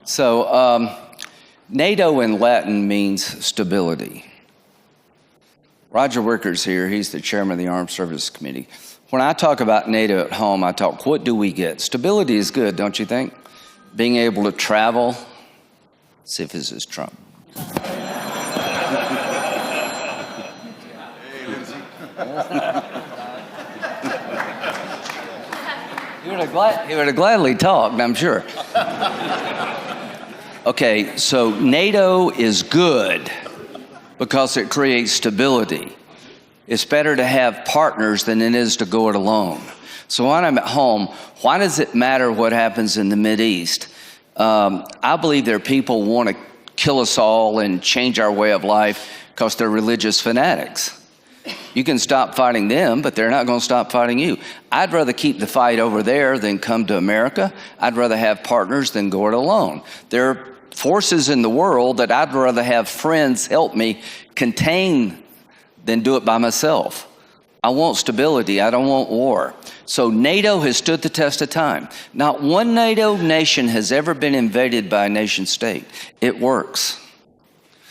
So, NATO in Latin means stability. Roger Wicker's here. He's the chairman of the Armed Services Committee. When I talk about NATO at home, I talk, what do we get? Stability is good, don't you think? Being able to travel. See if this is Trump. He would have gladly talked, I'm sure. Okay, so NATO is good because it creates stability. It's better to have partners than it is to go it alone. So when I'm at home, why does it matter what happens in the Mideast? I believe there are people who want to kill us all and change our way of life because they're religious fanatics. You can stop fighting them, but they're not going to stop fighting you. I'd rather keep the fight over there than come to America. I'd rather have partners than go it alone. There are forces in the world that I'd rather have friends help me contain than do it by myself. I want stability. I don't want war. So NATO has stood the test of time. Not one NATO nation has ever been invaded by a nation state. It works.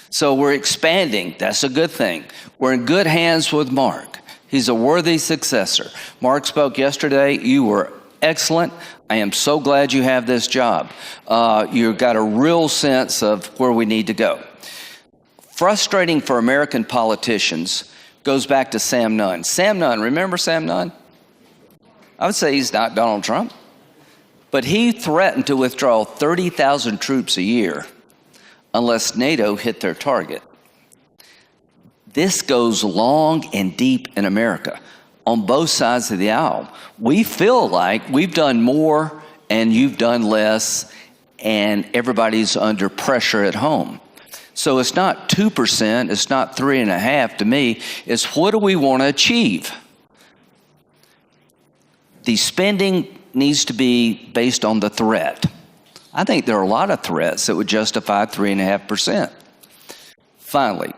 So we're expanding. That's a good thing. We're in good hands with Mark. He's a worthy successor. Mark spoke yesterday. You were excellent. I am so glad you have this job. You've got a real sense of where we need to go. Frustrating for American politicians goes back to Sam Nunn. Sam Nunn, remember Sam Nunn? I would say he's not Donald Trump, but he threatened to withdraw 30,000 troops a year unless NATO hit their target. This goes long and deep in America on both sides of the aisle. We feel like we've done more and you've done less, and everybody's under pressure at home. So it's not 2%, it's not 3.5% to me, it's what do we want to achieve? The spending needs to be based on the threat. I think there are a lot of threats that would justify 3.5%. Finally,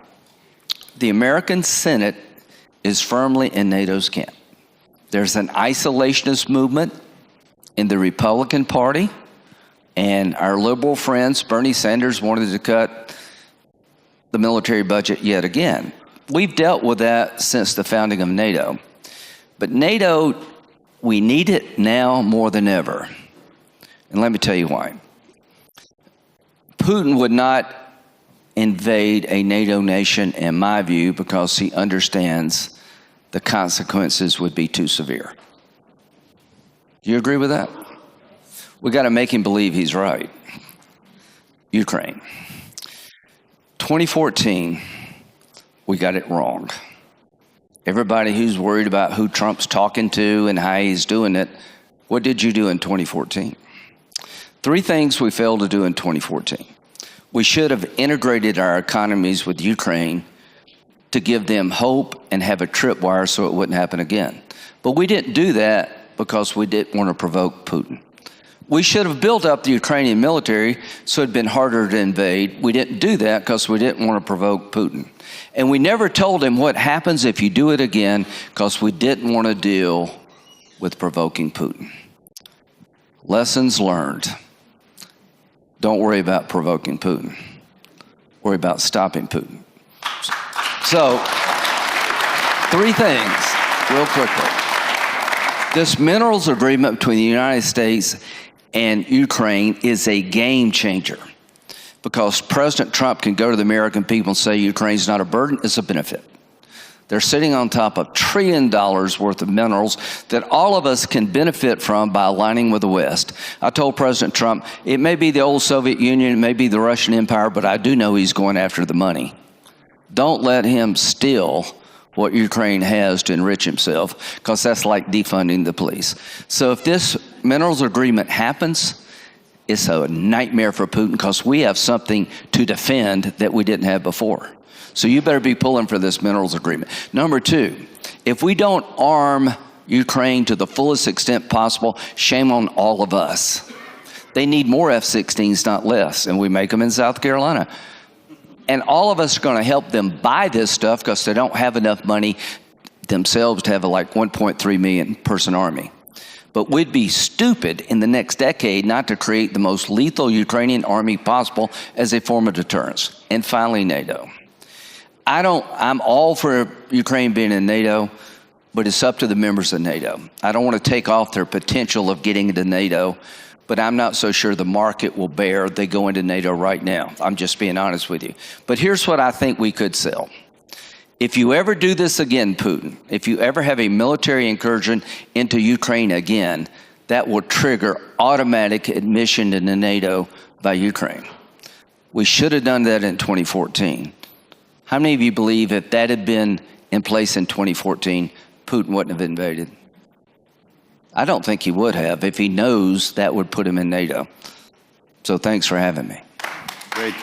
the American Senate is firmly in NATO's camp. There's an isolationist movement in the Republican Party, and our liberal friends, Bernie Sanders, wanted to cut the military budget yet again. We've dealt with that since the founding of NATO. But NATO, we need it now more than ever. And let me tell you why. Putin would not invade a NATO nation, in my view, because he understands the consequences would be too severe. Do you agree with that? We got to make him believe he's right. Ukraine. 2014, we got it wrong. Everybody who's worried about who Trump's talking to and how he's doing it, what did you do in 2014? 3 things we failed to do in 2014. We should have integrated our economies with Ukraine to give them hope and have a tripwire so it wouldn't happen again. But we didn't do that because we didn't want to provoke Putin. We should have built up the Ukrainian military so it'd been harder to invade. We didn't do that because we didn't want to provoke Putin. And we never told him what happens if you do it again because we didn't want to deal with provoking Putin. Lessons learned. Don't worry about provoking Putin. Worry about stopping Putin. So, 3 things, real quickly. This minerals agreement between the United States and Ukraine is a game changer because President Trump can go to the American people and say Ukraine's not a burden, it's a benefit. They're sitting on top of $1 trillion worth of minerals that all of us can benefit from by aligning with the West. I told President Trump, it may be the old Soviet Union, it may be the Russian Empire, but I do know he's going after the money. Don't let him steal what Ukraine has to enrich himself, because that's like defunding the police. So if this minerals agreement happens, it's a nightmare for Putin because we have something to defend that we didn't have before. So you better be pulling for this minerals agreement. Number 2, if we don't arm Ukraine to the fullest extent possible, shame on all of us. They need more F-16s, not less, and we make them in South Carolina. And all of us are going to help them buy this stuff because they don't have enough money themselves to have a like 1.3 million person army. But we'd be stupid in the next decade not to create the most lethal Ukrainian army possible as a form of deterrence. And finally, NATO. I'm all for Ukraine being in NATO, but it's up to the members of NATO. I don't want to take off their potential of getting into NATO, but I'm not so sure the market will bear they go into NATO right now. I'm just being honest with you. But here's what I think we could sell. If you ever do this again, Putin, if you ever have a military incursion into Ukraine again, that will trigger automatic admission into NATO by Ukraine. We should have done that in 2014. How many of you believe if that had been in place in 2014, Putin wouldn't have invaded? I don't think he would have if he knows that would put him in NATO. So thanks for having me. Great.